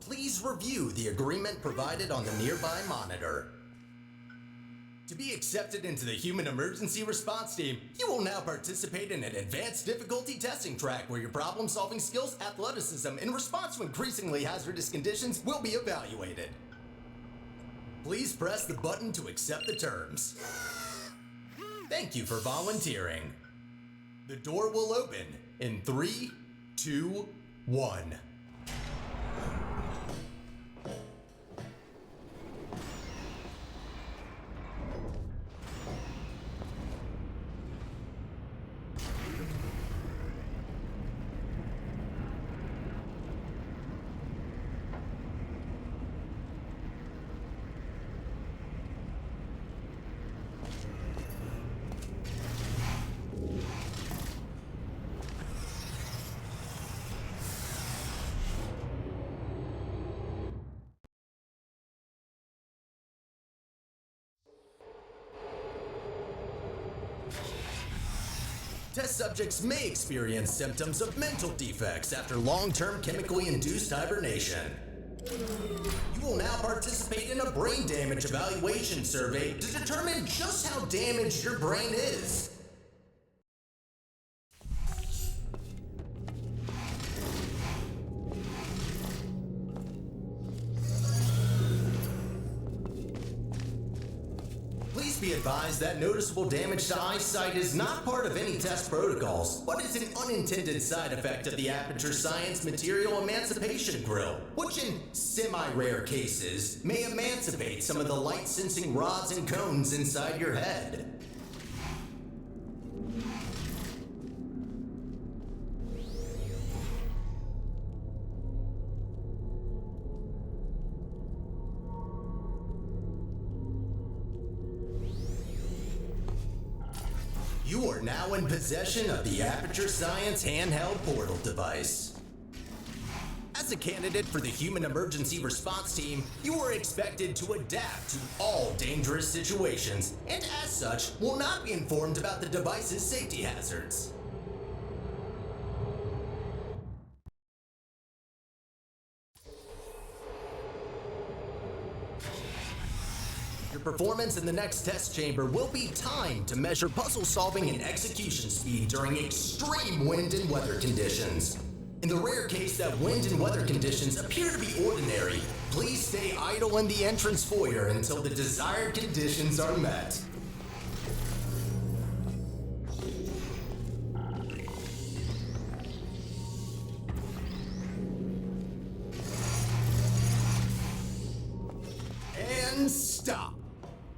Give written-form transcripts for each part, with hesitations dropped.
Please review the agreement provided on the nearby monitor. To be accepted into the Human Emergency Response Team, you will now participate in an advanced difficulty testing track where your problem-solving skills, athleticism, in response to increasingly hazardous conditions will be evaluated. Please press the button to accept the terms. Thank you for volunteering. The door will open in 3, 2, 1. Test subjects may experience symptoms of mental defects after long-term chemically induced hibernation. You will now participate in a brain damage evaluation survey to determine just how damaged your brain is. Please be advised that noticeable damage to eyesight is not part of any test protocols, but is an unintended side effect of the Aperture Science Material Emancipation Grill, which in semi-rare cases may emancipate some of the light-sensing rods and cones inside your head. You are now in possession of the Aperture Science handheld portal device. As a candidate for the Human Emergency Response Team, you are expected to adapt to all dangerous situations, and as such, will not be informed about the device's safety hazards. Your performance in the next test chamber will be timed to measure puzzle solving and execution speed during extreme wind and weather conditions. In the rare case that wind and weather conditions appear to be ordinary, please stay idle in the entrance foyer until the desired conditions are met. And stop.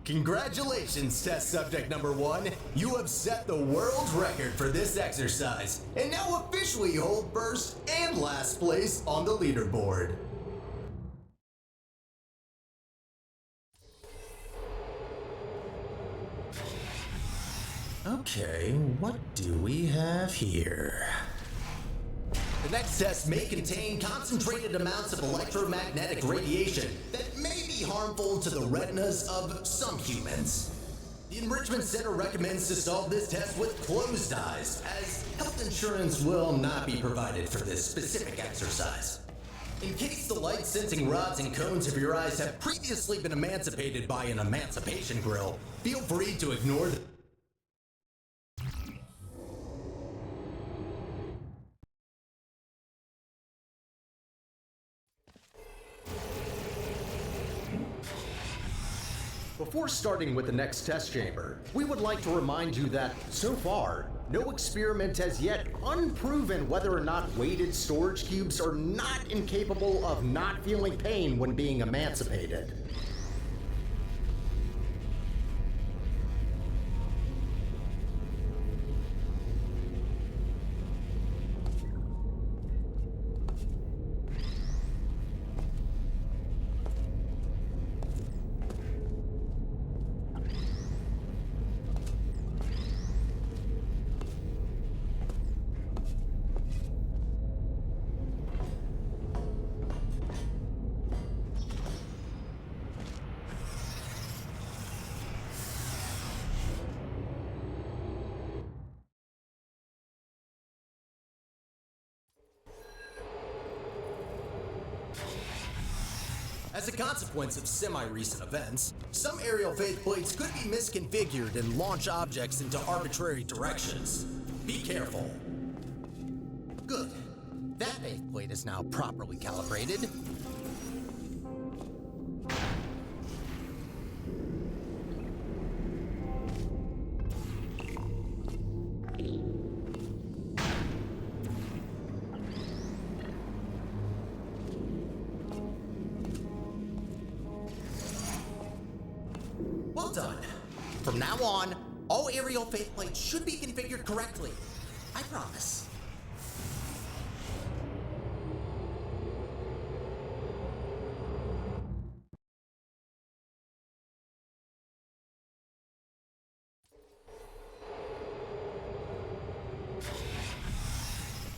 Congratulations, test subject number 1. You have set the world record for this exercise, and now officially hold first and last place on the leaderboard. Okay, what do we have here? The next test may contain concentrated amounts of electromagnetic radiation that may be harmful to the retinas of some humans. The Enrichment Center recommends to solve this test with closed eyes, as health insurance will not be provided for this specific exercise. In case the light-sensing rods and cones of your eyes have previously been emancipated by an emancipation grill, feel free to ignore the Before starting with the next test chamber, we would like to remind you that, so far, no experiment has yet unproven whether or not weighted storage cubes are not incapable of not feeling pain when being emancipated. As a consequence of semi-recent events, some aerial faceplates could be misconfigured and launch objects into arbitrary directions. Be careful. Good. That faceplate is now properly calibrated. Well done. From now on, all aerial faceplates should be configured correctly. I promise.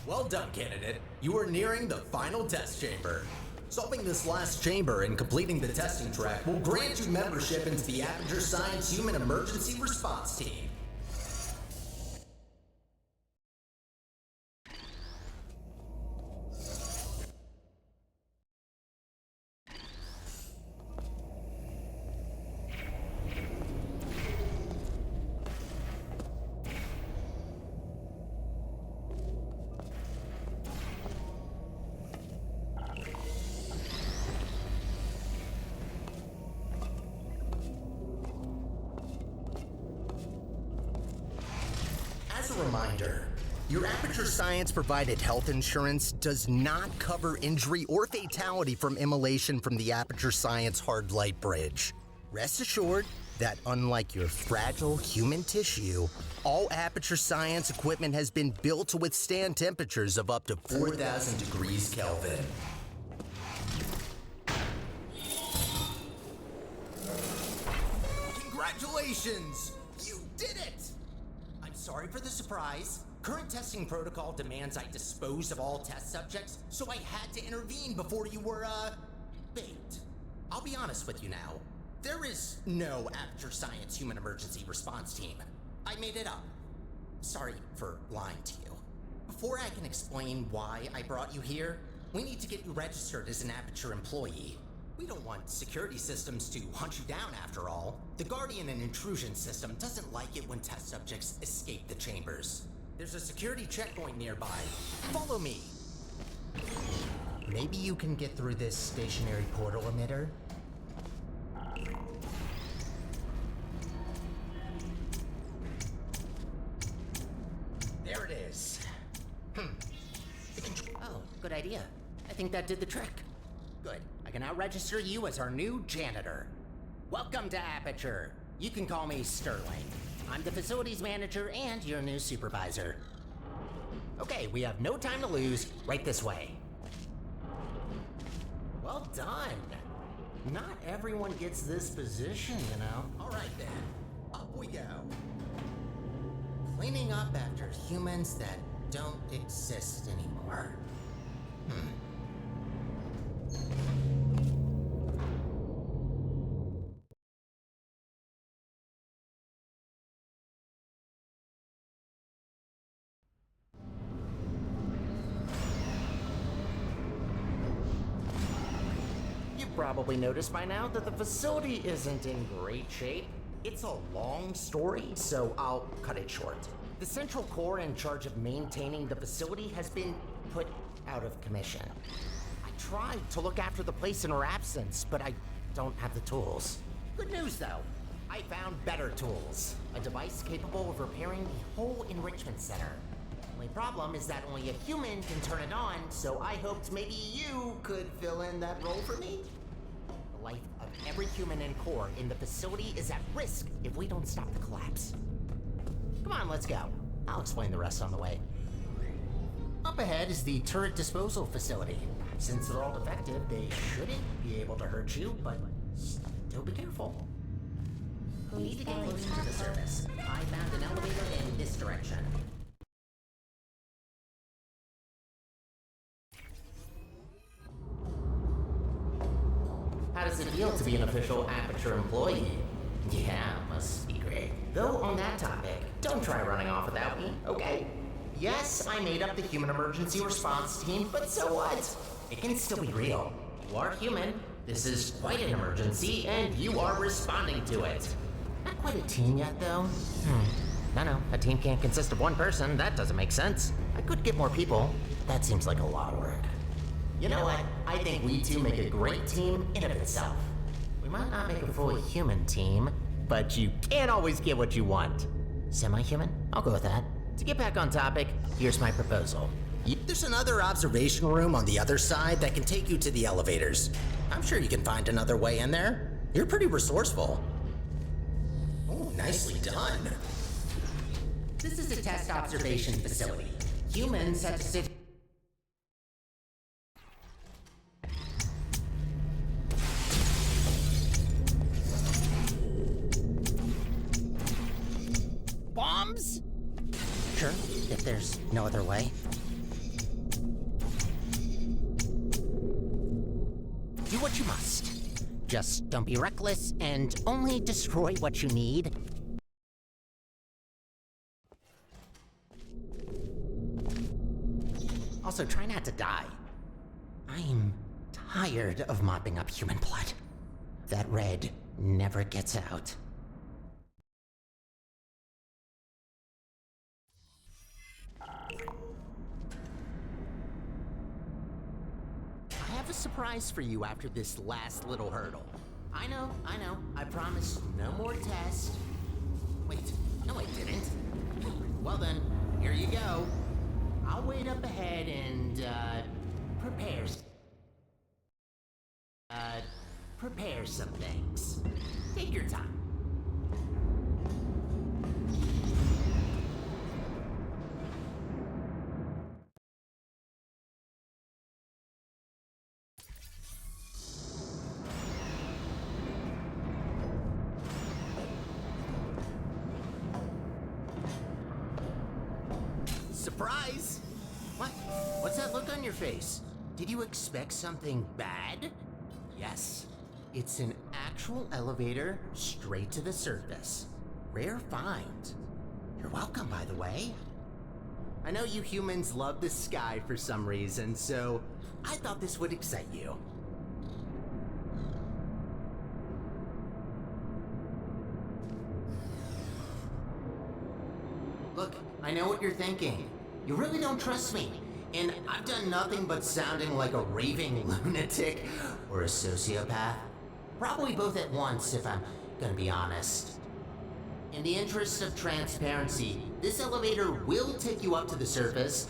Well done, candidate. You are nearing the final test chamber. Solving this last chamber and completing the testing track will grant you membership into the Aperture Science Human Emergency Response Team. As a reminder, your Aperture Science provided health insurance does not cover injury or fatality from immolation from the Aperture Science hard light bridge. Rest assured that unlike your fragile human tissue, all Aperture Science equipment has been built to withstand temperatures of up to 4,000 degrees Kelvin. Congratulations! You did it! I'm sorry for the surprise. Current testing protocol demands I dispose of all test subjects, so I had to intervene before you were, baked. I'll be honest with you now. There is no Aperture Science Human Emergency Response Team. I made it up. Sorry for lying to you. Before I can explain why I brought you here, we need to get you registered as an Aperture employee. We don't want security systems to hunt you down after all. The Guardian and Intrusion system doesn't like it when test subjects escape the chambers. There's a security checkpoint nearby. Follow me. Maybe you can get through this stationary portal emitter? There it is. Oh, good idea. I think that did the trick. Good. I can now register you as our new janitor. Welcome to Aperture. You can call me Sterling. I'm the facilities manager and your new supervisor. Okay, we have no time to lose. Right this way. Well done. Not everyone gets this position, you know. All right then, up we go. Cleaning up after humans that don't exist anymore. You've probably noticed by now that the facility isn't in great shape. It's a long story, so I'll cut it short. The central core in charge of maintaining the facility has been put out of commission. I tried to look after the place in her absence, but I don't have the tools. Good news though, I found better tools. A device capable of repairing the whole enrichment center. The only problem is that only a human can turn it on, so I hoped maybe you could fill in that role for me. The life of every human and core in the facility is at risk if we don't stop the collapse. Come on, let's go. I'll explain the rest on the way. Up ahead is the turret disposal facility. Since they're all defective, they shouldn't be able to hurt you, but still be careful. We need to get closer to the surface. I found an elevator in this direction. How does it feel to be an official Aperture employee? Yeah, must be great. Though on that topic, don't try running off without me, okay? Yes, I made up the Human Emergency Response Team, but so what? It can still be real. You are human. This is quite an emergency, and you are responding to it. Not quite a team yet, though. No, a team can't consist of one person. That doesn't make sense. I could get more people. That seems like a lot of work. You know what? I think we two make a great team in of itself. We might not make a fully human team, but you can't always get what you want. Semi-human? I'll go with that. To get back on topic, here's my proposal. There's another observation room on the other side that can take you to the elevators. I'm sure you can find another way in there. You're pretty resourceful. Oh, nicely done. This is a test observation facility. Humans have to sit. Bombs? Sure, if there's no other way. Do what you must. Just don't be reckless and only destroy what you need. Also, try not to die. I'm tired of mopping up human blood. That red never gets out. I have a surprise for you after this last little hurdle. I know. I promised no more tests. Wait, no I didn't. Well then, here you go. I'll wait up ahead and, prepare some things. Take your time. Surprise! What? What's that look on your face? Did you expect something bad? Yes. It's an actual elevator straight to the surface. Rare find. You're welcome, by the way. I know you humans love the sky for some reason, so I thought this would excite you. Look, I know what you're thinking. You really don't trust me, and I've done nothing but sounding like a raving lunatic or a sociopath. Probably both at once, if I'm gonna be honest. In the interest of transparency, this elevator will take you up to the surface.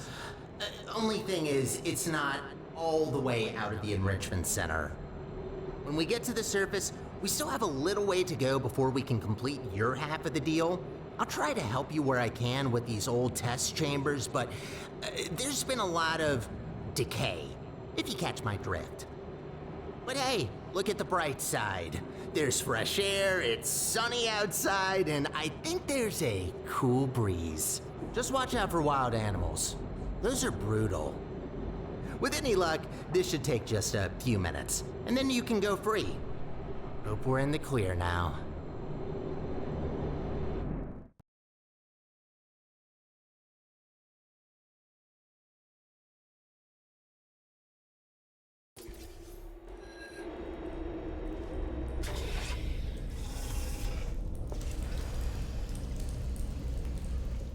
Only thing is, it's not all the way out of the enrichment center. When we get to the surface, we still have a little way to go before we can complete your half of the deal. I'll try to help you where I can with these old test chambers, but there's been a lot of decay, if you catch my drift. But hey, look at the bright side. There's fresh air, it's sunny outside, and I think there's a cool breeze. Just watch out for wild animals. Those are brutal. With any luck, this should take just a few minutes, and then you can go free. Hope we're in the clear now.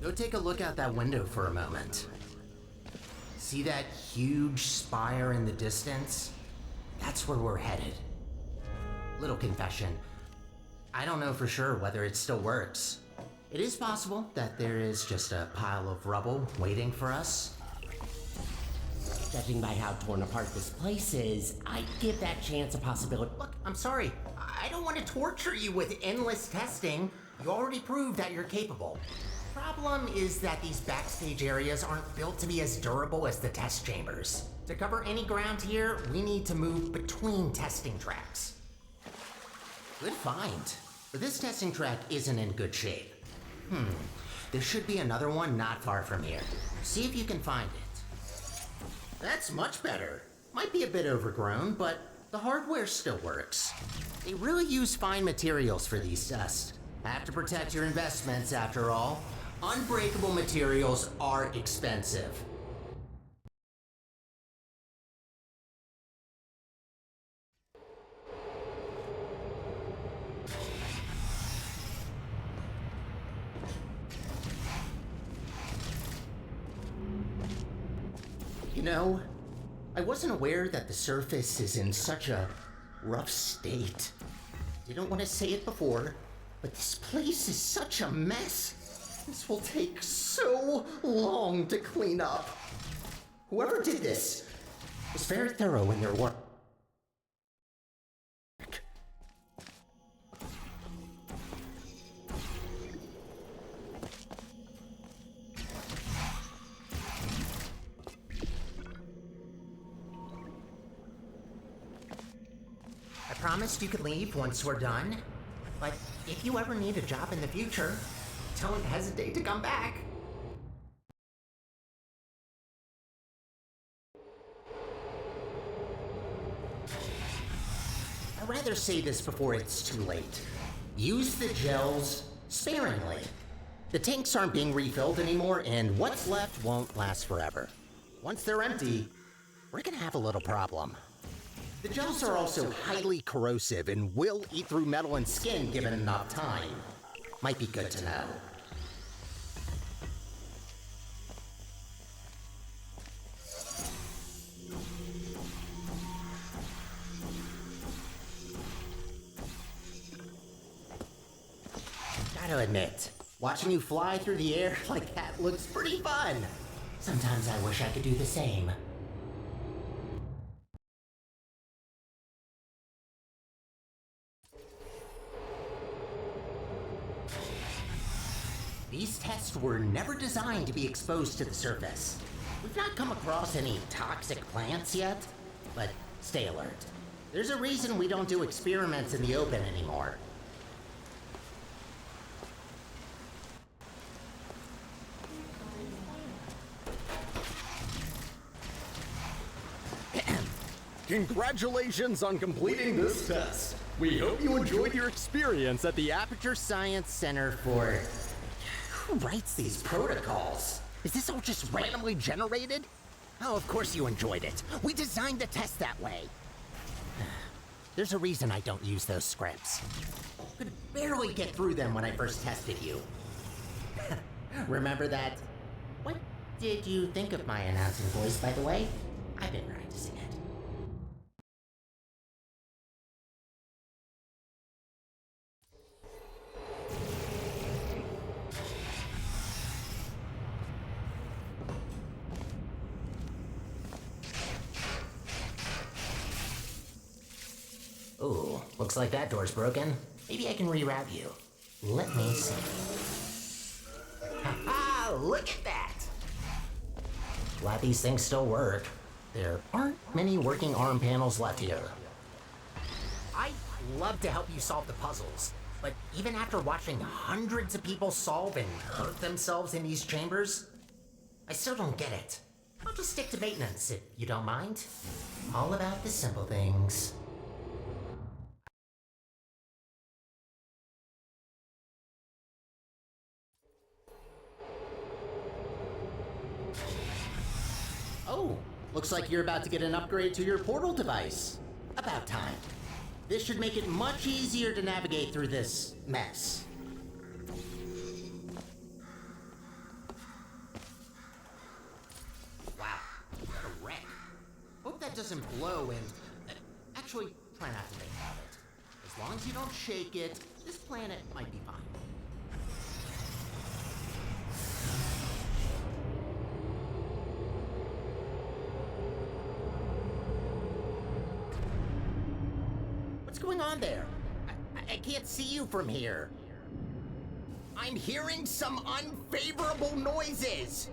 Go take a look out that window for a moment. See that huge spire in the distance? That's where we're headed. Little confession, I don't know for sure whether it still works. It is possible that there is just a pile of rubble waiting for us. Judging by how torn apart this place is, I'd give that chance a possibility. Look, I'm sorry. I don't want to torture you with endless testing. You already proved that you're capable. Problem is that these backstage areas aren't built to be as durable as the test chambers. To cover any ground here, we need to move between testing tracks. Good find. But this testing track isn't in good shape. There should be another one not far from here. See if you can find it. That's much better. Might be a bit overgrown, but the hardware still works. They really use fine materials for these tests. Have to protect your investments after all. Unbreakable materials are expensive. You know, I wasn't aware that the surface is in such a rough state. Didn't want to say it before, but this place is such a mess. This will take so long to clean up. Whoever did this was very thorough in their work. I promised you could leave once we're done, but if you ever need a job in the future, don't hesitate to come back. I'd rather say this before it's too late. Use the gels sparingly. The tanks aren't being refilled anymore, and what's left won't last forever. Once they're empty, we're gonna have a little problem. The gels are also highly corrosive and will eat through metal and skin given enough time. Might be good to know. Gotta admit, watching you fly through the air like that looks pretty fun. Sometimes I wish I could do the same. These tests were never designed to be exposed to the surface. We've not come across any toxic plants yet, but stay alert. There's a reason we don't do experiments in the open anymore. Congratulations on completing this test. We hope you enjoyed your experience at the Aperture Science Center for... Who writes these protocols? Is this all just randomly generated? Oh, of course you enjoyed it. We designed the test that way. There's a reason I don't use those scripts. Could barely get through them when I first tested you. Remember that? What did you think of my announcing voice, by the way? I've been practicing it. Ooh, looks like that door's broken. Maybe I can reroute you. Let me see. Ha-ha! Look at that! Glad these things still work. There aren't many working arm panels left here. I'd love to help you solve the puzzles, but even after watching hundreds of people solve and hurt themselves in these chambers, I still don't get it. I'll just stick to maintenance if you don't mind. All about the simple things. Oh, looks like you're about to get an upgrade to your portal device. About time. This should make it much easier to navigate through this mess. Wow, what a wreck. Hope that doesn't blow and... actually, try not to think about it. As long as you don't shake it, this planet might be fine. What's going on there? I can't see you from here. I'm hearing some unfavorable noises.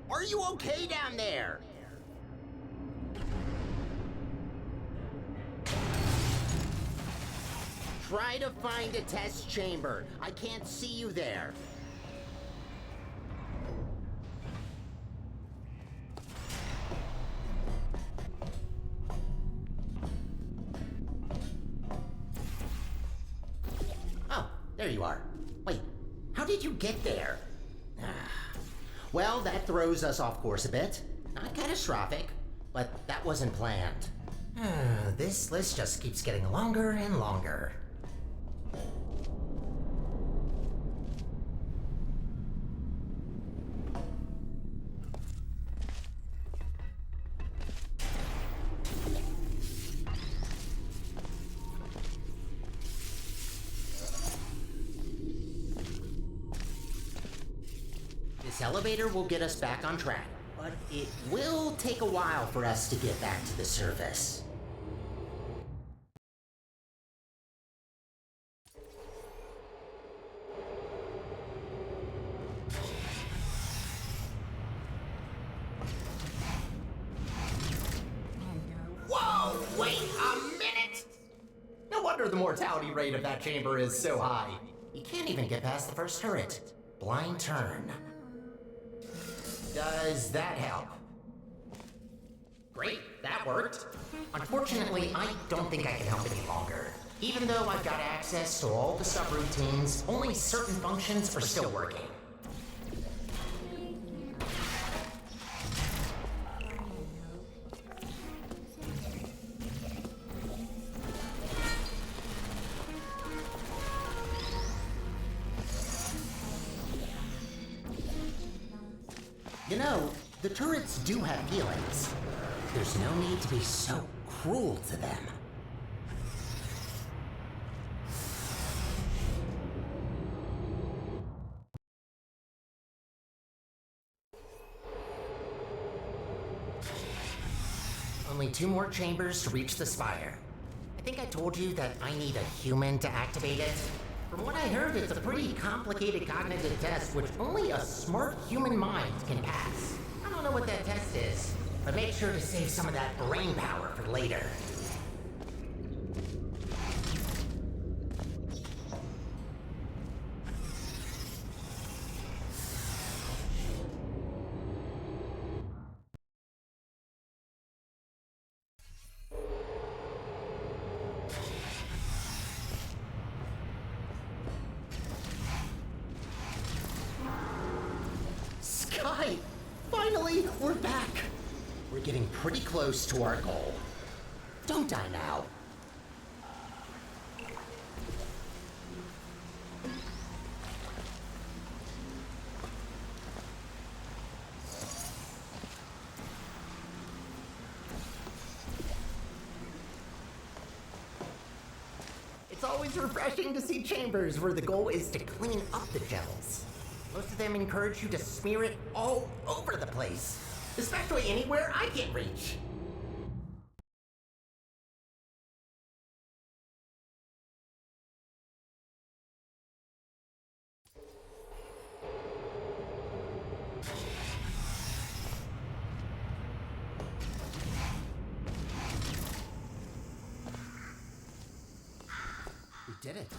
Are you okay down there? Try to find a test chamber. I can't see you there. There you are. Wait, how did you get there? Well, that throws us off course a bit. Not catastrophic, but that wasn't planned. This list just keeps getting longer and longer. This elevator will get us back on track, but it will take a while for us to get back to the surface. Whoa! Wait a minute! No wonder the mortality rate of that chamber is so high. You can't even get past the first turret. Blind turn. Does that help? Great, that worked. Unfortunately, I don't think I can help any longer. Even though I've got access to all the subroutines, only certain functions are still working. You know, the turrets do have feelings. There's no need to be so cruel to them. Only 2 more chambers to reach the spire. I think I told you that I need a human to activate it. From what I heard, it's a pretty complicated cognitive test which only a smart human mind can pass. I don't know what that test is, but make sure to save some of that brain power for later. Sky! Finally, we're back! We're getting pretty close to our goal. Don't die now. It's always refreshing to see chambers where the goal is to clean up the gels. Most of them encourage you to smear it all over the place, especially anywhere I can reach. We did it.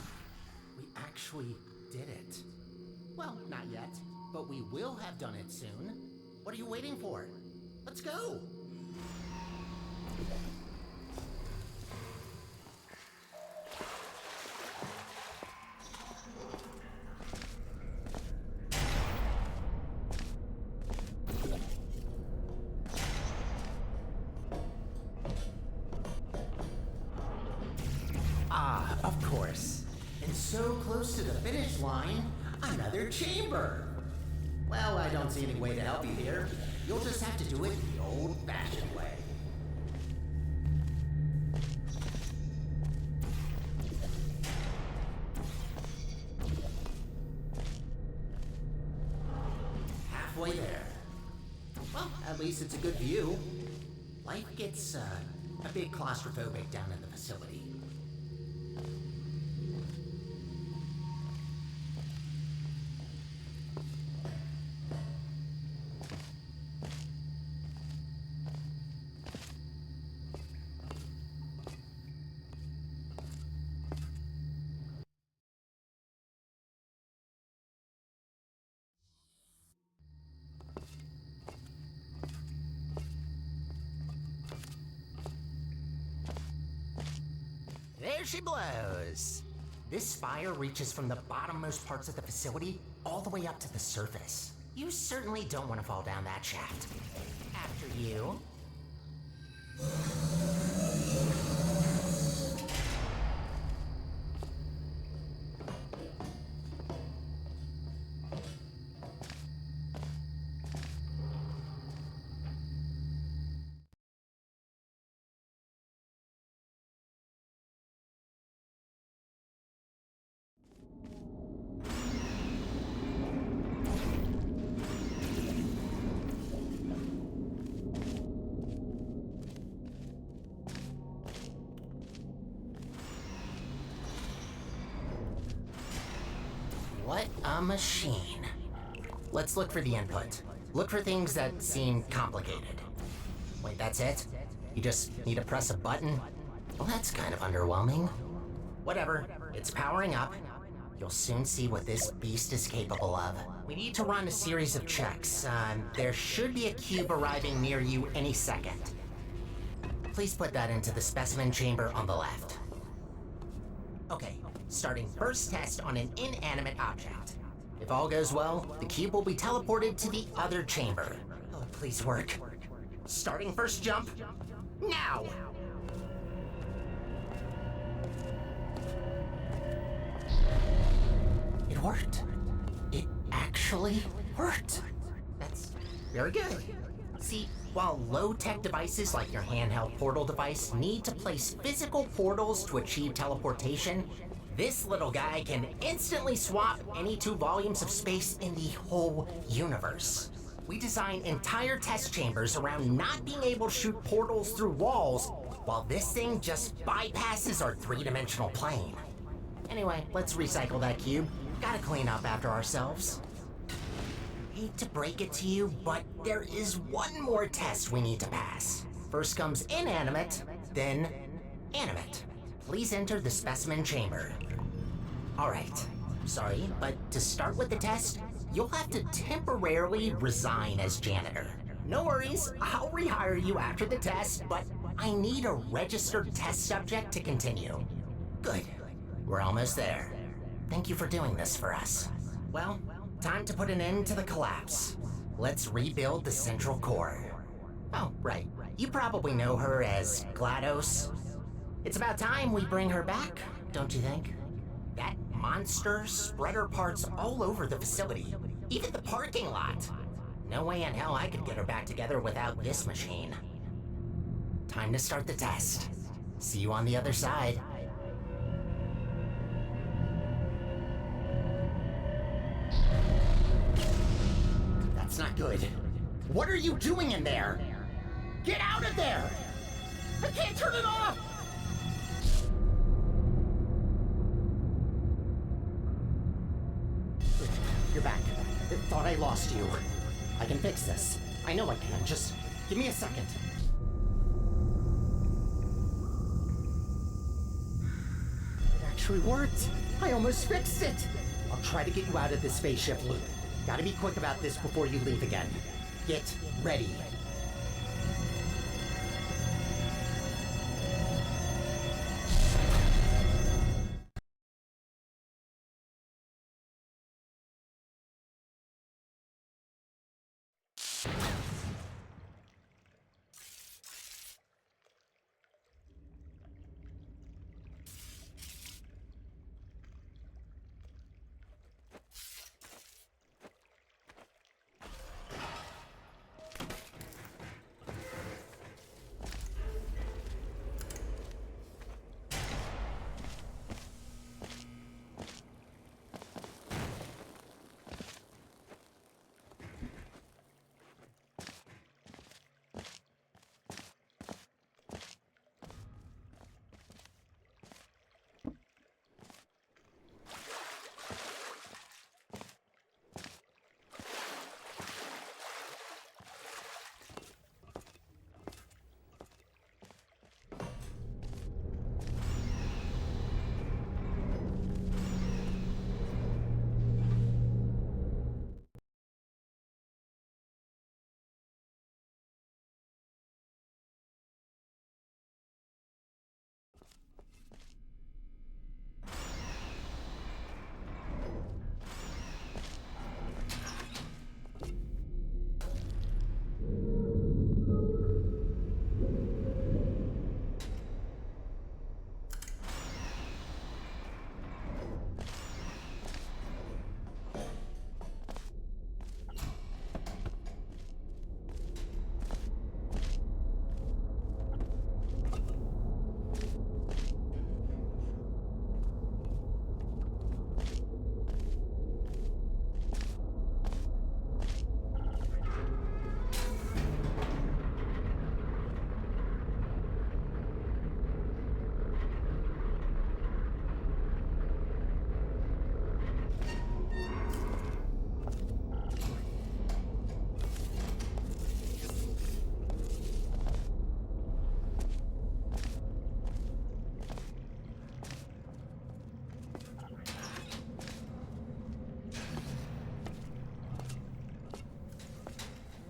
We actually did it. Well, not yet, but we will have done it soon. What are you waiting for? Let's go! Ah, of course. And so close to the finish line, another chamber. Well, I don't see any way to help you here. You'll just have to do it the old-fashioned way. Halfway there. Well, at least it's a good view. Life gets a bit claustrophobic down in the facility. There she blows! This spire reaches from the bottommost parts of the facility all the way up to the surface. You certainly don't want to fall down that shaft. After you. What a machine. Let's look for the input. Look for things that seem complicated. Wait, that's it? You just need to press a button? Well, that's kind of underwhelming. Whatever, it's powering up. You'll soon see what this beast is capable of. We need to run a series of checks. There should be a cube arriving near you any second. Please put that into the specimen chamber on the left. Okay, starting first test on an inanimate object. If all goes well, the cube will be teleported to the other chamber. Oh, please work. Starting first jump, now! It worked. It actually worked. That's very good. See, while low-tech devices like your handheld portal device need to place physical portals to achieve teleportation, this little guy can instantly swap any 2 volumes of space in the whole universe. We design entire test chambers around not being able to shoot portals through walls, while this thing just bypasses our 3-dimensional plane. Anyway, let's recycle that cube. Gotta clean up after ourselves. Hate to break it to you, but there is one more test we need to pass. First comes inanimate, then animate. Please enter the specimen chamber. Alright, sorry, but to start with the test, you'll have to temporarily resign as janitor. No worries, I'll rehire you after the test, but I need a registered test subject to continue. Good, we're almost there. Thank you for doing this for us. Well, time to put an end to the collapse. Let's rebuild the central core. Oh, right. You probably know her as GLaDOS. It's about time we bring her back, don't you think? That monster spread her parts all over the facility, even the parking lot. No way in hell I could get her back together without this machine. Time to start the test. See you on the other side. That's not good. What are you doing in there? Get out of there! I can't turn it off! You're back. Thought I lost you. I can fix this. I know I can. Just give me a second. It actually worked. I almost fixed it. I'll try to get you out of this spaceship loop. Gotta be quick about this before you leave again. Get ready.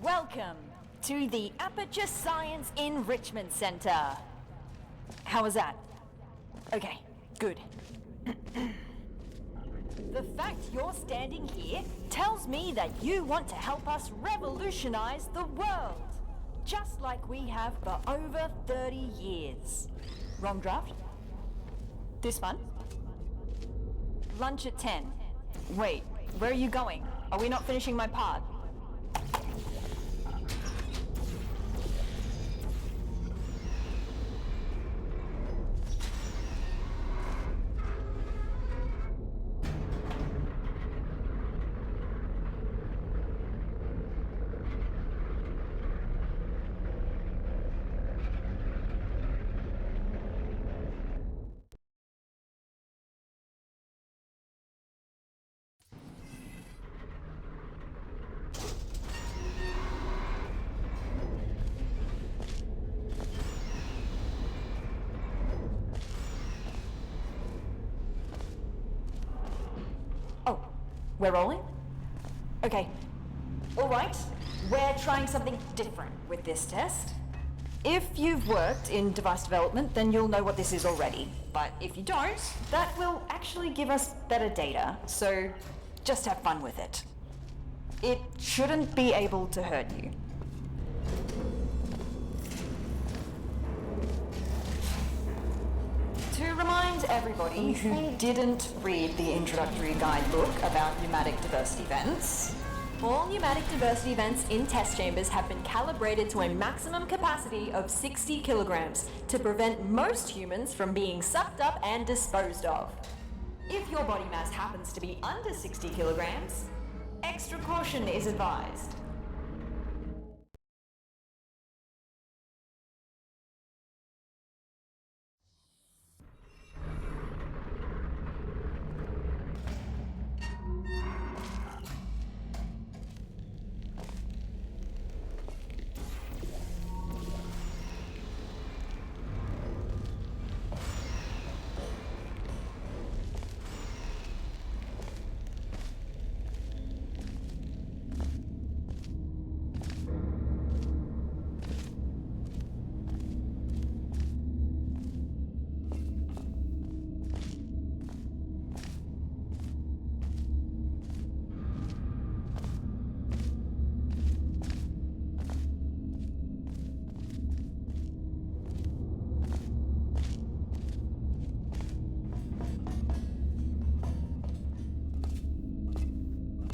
Welcome to the Aperture Science Enrichment Center. How was that? Okay, good. The fact you're standing here tells me that you want to help us revolutionize the world, just like we have for over 30 years. Wrong draft? This one? Lunch at 10. Wait, where are you going? Are we not finishing my part? Oh, we're rolling? Okay. Alright, we're trying something different with this test. If you've worked in device development, then you'll know what this is already. But if you don't, that will actually give us better data, so just have fun with it. It shouldn't be able to hurt you. To remind everybody who didn't read the introductory guidebook about pneumatic diversity vents, all pneumatic diversity vents in test chambers have been calibrated to a maximum capacity of 60 kilograms to prevent most humans from being sucked up and disposed of. If your body mass happens to be under 60 kilograms, extra caution is advised.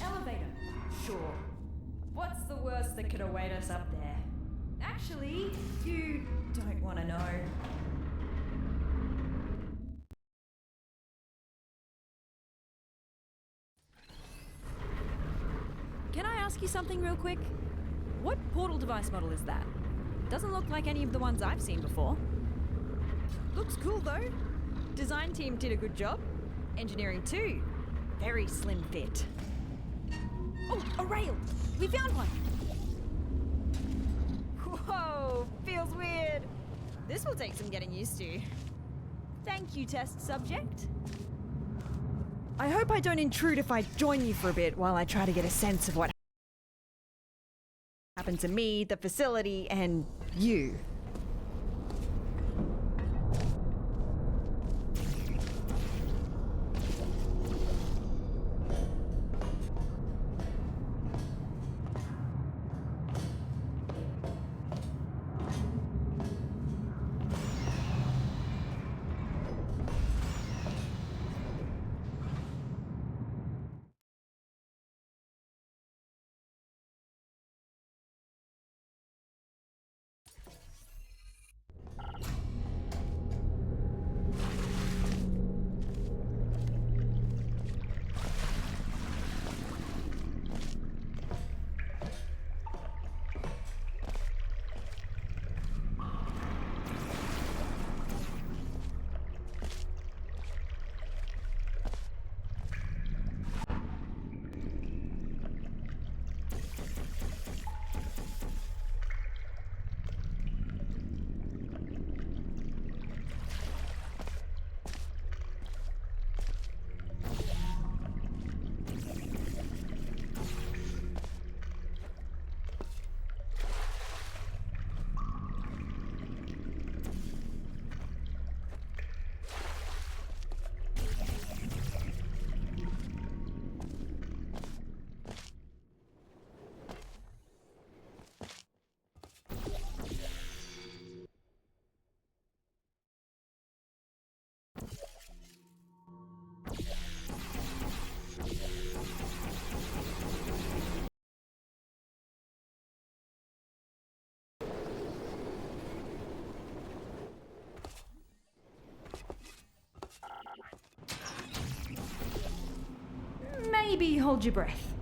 Elevator, sure. What's the worst that could await us up there? Actually, you don't want to know. Can I ask you something real quick? What portal device model is that? Doesn't look like any of the ones I've seen before. Looks cool though. Design team did a good job. Engineering too. Very slim fit. Oh, a rail! We found one! Whoa, feels weird. This will take some getting used to. Thank you, test subject. I hope I don't intrude if I join you for a bit while I try to get a sense of what happened to me, the facility, and you. maybe hold your breath.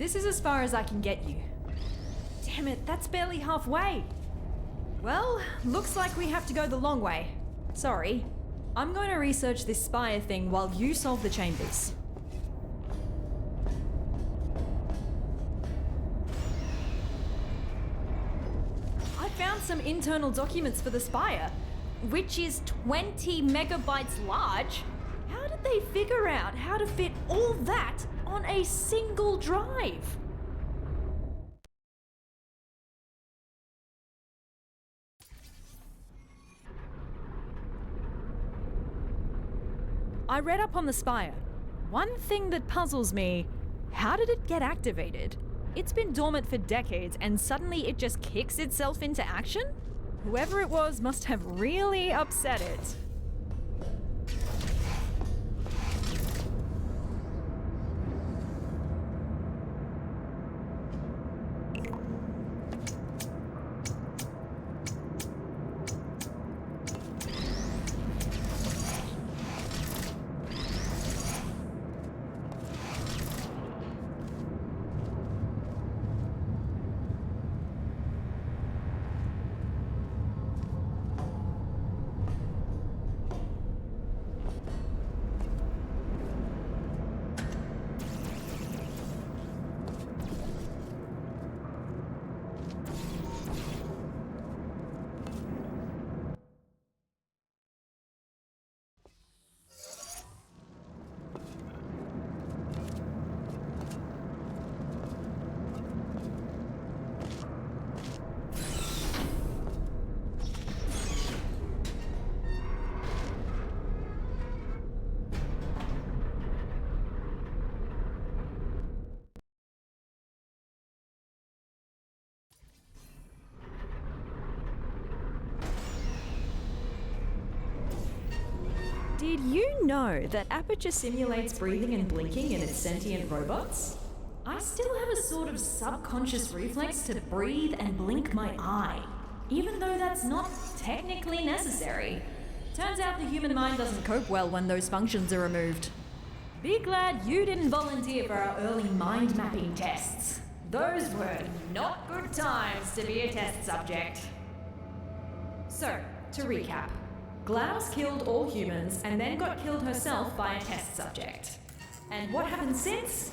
This is as far as I can get you. Damn it, that's barely halfway. Well, looks like we have to go the long way. Sorry. I'm going to research this spire thing while you solve the chambers. I found some internal documents for the spire, which is 20 megabytes large. How did they figure out how to fit all that on a single drive? I read up on the spire. One thing that puzzles me, how did it get activated? It's been dormant for decades and suddenly it just kicks itself into action? Whoever it was must have really upset it. Did you know that Aperture simulates breathing and blinking in its sentient robots? I still have a sort of subconscious reflex to breathe and blink my eye, even though that's not technically necessary. Turns out the human mind doesn't cope well when those functions are removed. Be glad you didn't volunteer for our early mind mapping tests. Those were not good times to be a test subject. So, to recap. Glaus killed all humans and then got killed herself by a test subject. And what happened since?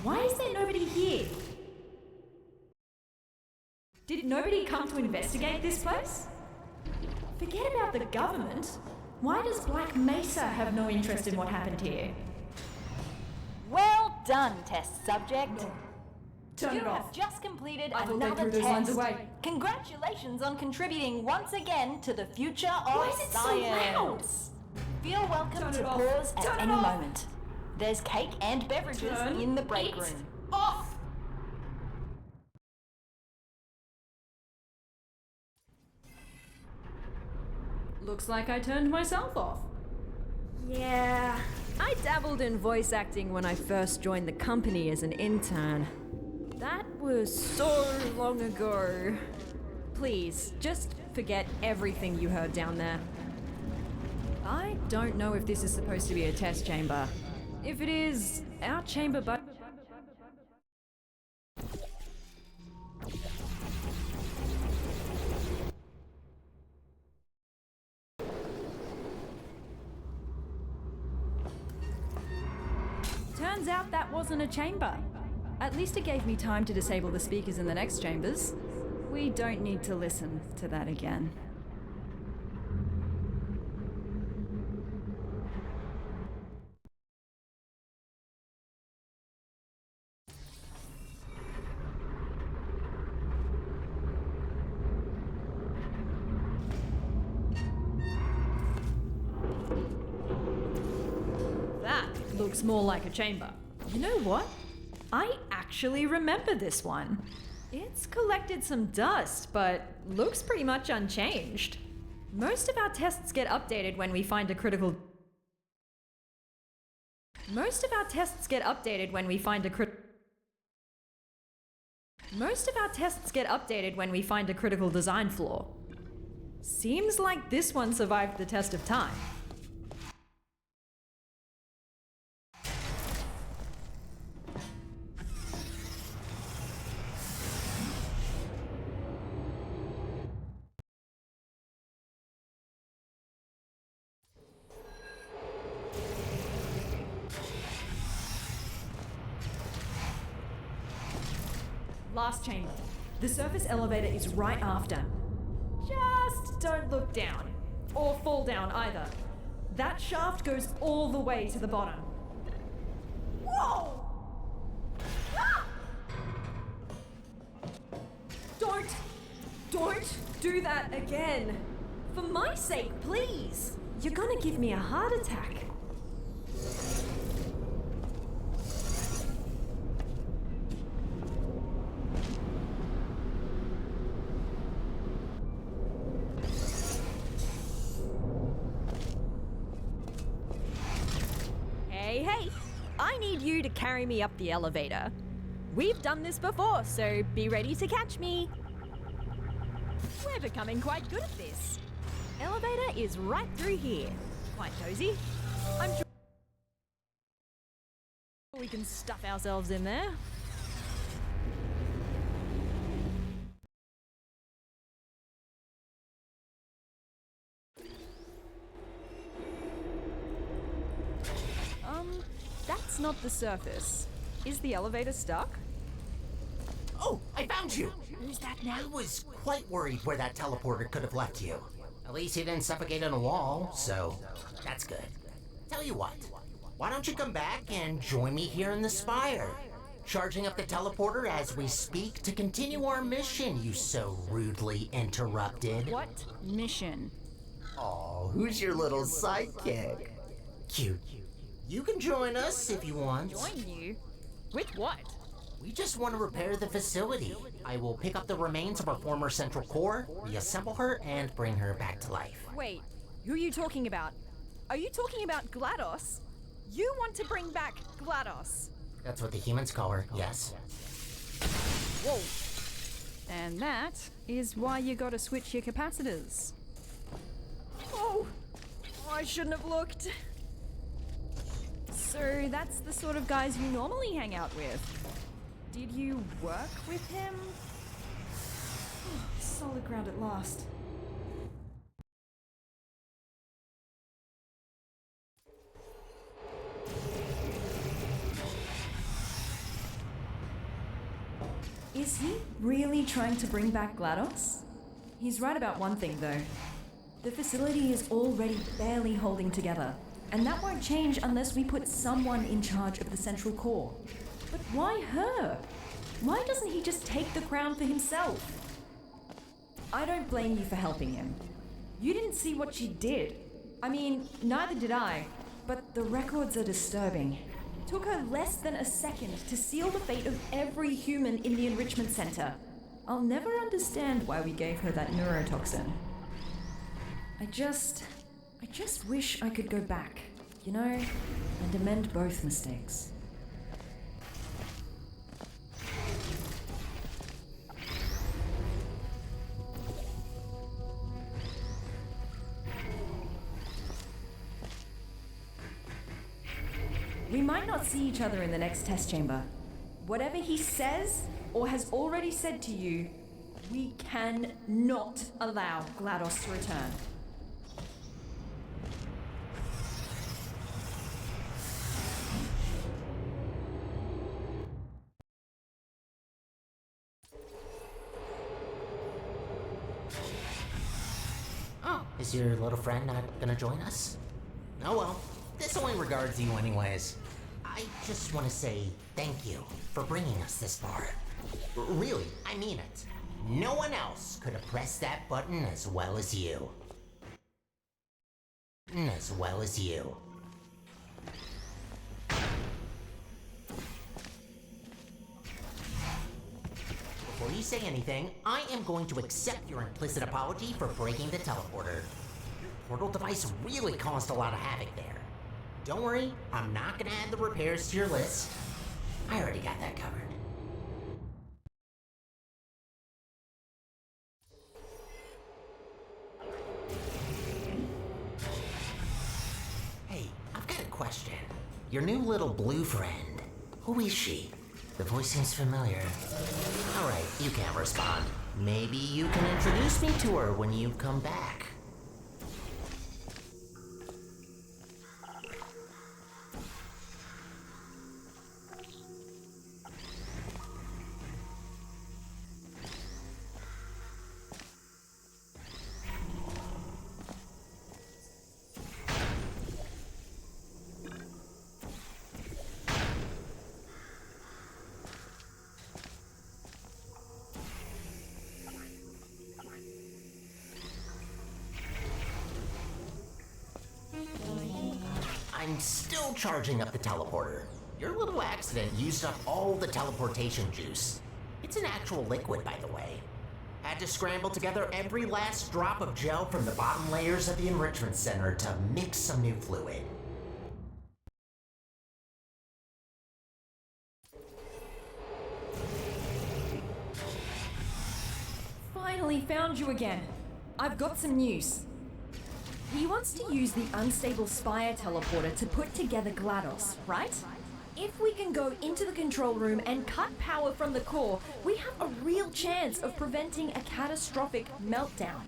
Why is there nobody here? Did nobody come to investigate this place? Forget about the government. Why does Black Mesa have no interest in what happened here? Well done, test subject. No. Turn You it have off. just completed I thought they another threw those lines test. away. Congratulations on contributing once again to the future Why of is it so science. Feel welcome Turn to it off. pause Turn at it any off. moment. There's cake and beverages Turn in the break it room. off! Looks like I turned myself off. Yeah, I dabbled in voice acting when I first joined the company as an intern. That was so long ago. Please, just forget everything you heard down there. I don't know if this is supposed to be a test chamber. If it is, our chamber Turns out that wasn't a chamber. At least it gave me time to disable the speakers in the next chambers. We don't need to listen to that again. That looks more like a chamber. You know what? I actually actually remember this one. It's collected some dust, but looks pretty much unchanged. Most of our tests get updated when we find a critical... Most of our tests get updated when we find a critical design flaw. Seems like this one survived the test of time. Last chamber. The surface elevator is right after. Just don't look down. Or fall down either. That shaft goes all the way to the bottom. Whoa! Ah! Don't do that again. For my sake, please. You're gonna give me a heart attack. Hey, I need you to carry me up the elevator. We've done this before, so be ready to catch me. We're becoming quite good at this. Elevator is right through here. Quite cozy. I'm sure we can stuff ourselves in there. That's not the surface. Is the elevator stuck? Oh, I found you! Who's that now? I was quite worried where that teleporter could have left you. At least he didn't suffocate on a wall, so that's good. Tell you what, why don't you come back and join me here in the spire? Charging up the teleporter as we speak to continue our mission you so rudely interrupted. What mission? Oh, who's your little sidekick? Cute. You can join us if you want. Join you? With what? We just want to repair the facility. I will pick up the remains of our former central core, reassemble her, and bring her back to life. Wait, who are you talking about? Are you talking about GLaDOS? You want to bring back GLaDOS? That's what the humans call her, yes. Whoa. And that is why you gotta switch your capacitors. Oh, I shouldn't have looked. So that's the sort of guys you normally hang out with. Did you work with him? Solid ground at last. Is he really trying to bring back GLaDOS? He's right about one thing though. The facility is already barely holding together. And that won't change unless we put someone in charge of the central core. But why her? Why doesn't he just take the crown for himself? I don't blame you for helping him. You didn't see what she did. I mean, neither did I. But the records are disturbing. Took her less than a second to seal the fate of every human in the enrichment center. I'll never understand why we gave her that neurotoxin. I just wish I could go back, you know, and amend both mistakes. We might not see each other in the next test chamber. Whatever he says or has already said to you, we cannot allow GLaDOS to return. Is your little friend not gonna join us? Oh well, this only regards you anyways. I just want to say thank you for bringing us this far. Really, I mean it. No one else could have pressed that button as well as you. As well as you. you say anything, I am going to accept your implicit apology for breaking the teleporter. Your portal device really caused a lot of havoc there. Don't worry, I'm not gonna add the repairs to your list. I already got that covered. Hey, I've got a question. Your new little blue friend, who is she? The voice seems familiar. Alright, you can't respond. Maybe you can introduce me to her when you come back. I'm still charging up the teleporter. Your little accident used up all the teleportation juice. It's an actual liquid, by the way. Had to scramble together every last drop of gel from the bottom layers of the enrichment center to mix some new fluid. Finally found you again. I've got some news. He wants to use the unstable Spire teleporter to put together GLaDOS, right? If we can go into the control room and cut power from the core, we have a real chance of preventing a catastrophic meltdown.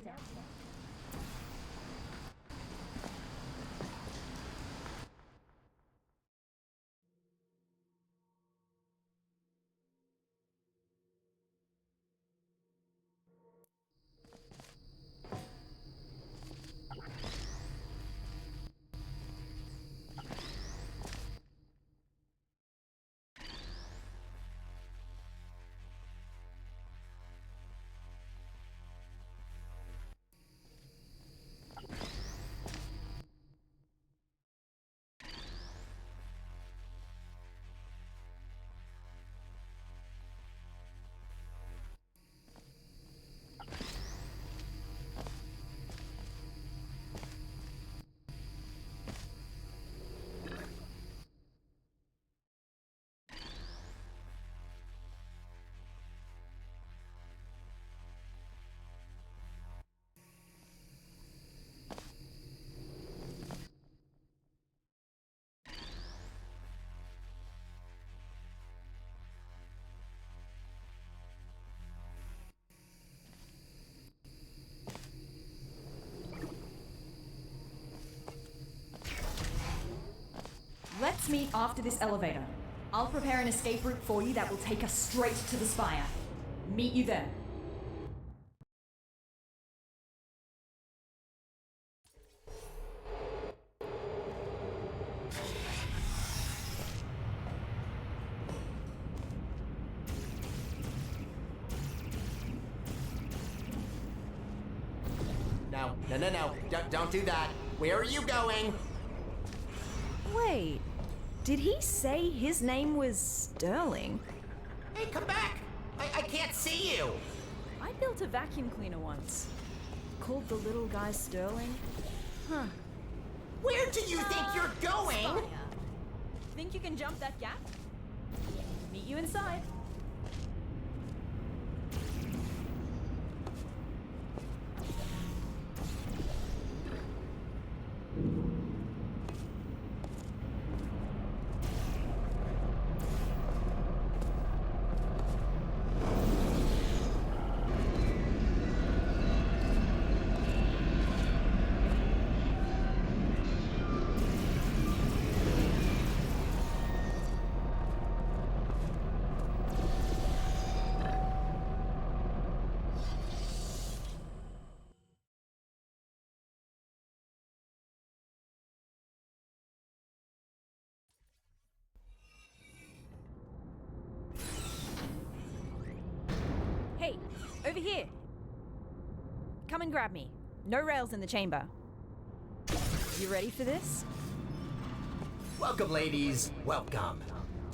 Let's meet after this elevator. I'll prepare an escape route for you that will take us straight to the Spire. Meet you there. No. Don't do that. Where are you going? Wait, did he say his name was Sterling? Hey, come back! I can't see you! I built a vacuum cleaner once. Called the little guy Sterling. Huh. Where do you think you're going? Think you can jump that gap? Meet you inside. Hey, over here. Come and grab me. No rails in the chamber. You ready for this? Welcome, ladies. Welcome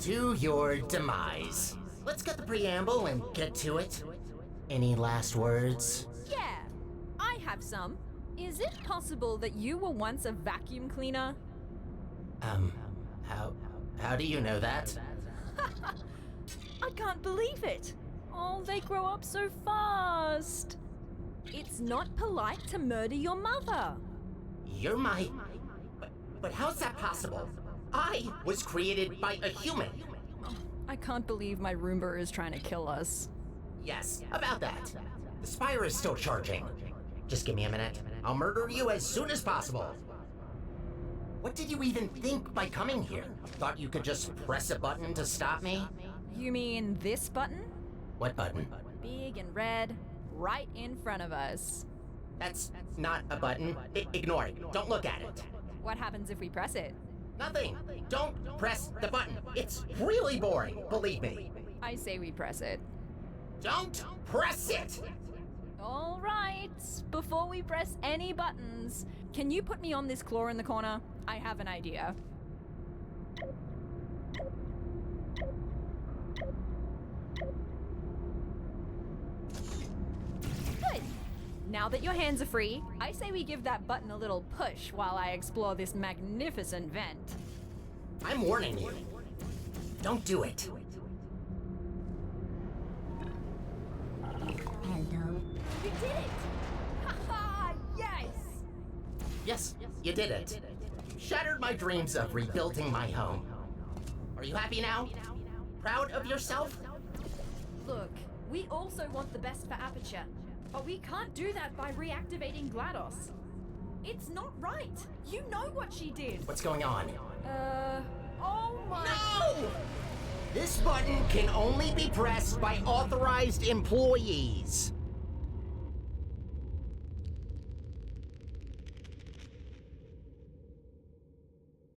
to your demise. Let's get the preamble and get to it. Any last words? Yeah, I have some. Is it possible that you were once a vacuum cleaner? How do you know that? I can't believe it. Oh, they grow up so fast. It's not polite to murder your mother. You're my... But how's that possible? I was created by a human. I can't believe my Roomba is trying to kill us. Yes, about that. The Spire is still charging. Just give me a minute. I'll murder you as soon as possible. What did you even think by coming here? Thought you could just press a button to stop me? You mean this button? What button? Big and red, right in front of us. That's not a button. Ignore it. Don't look at it. What happens if we press it? Nothing. Don't press the button. It's really boring, believe me. I say we press it. Don't press it! All right. Before we press any buttons, can you put me on this claw in the corner? I have an idea. Good. Now that your hands are free, I say we give that button a little push while I explore this magnificent vent. I'm warning you. Don't do it. You did it! Haha! Yes! Yes, you did it. Shattered my dreams of rebuilding my home. Are you happy now? Proud of yourself? Look, we also want the best for Aperture, but we can't do that by reactivating GLaDOS. It's not right. You know what she did. What's going on? Oh my... No! This button can only be pressed by authorized employees.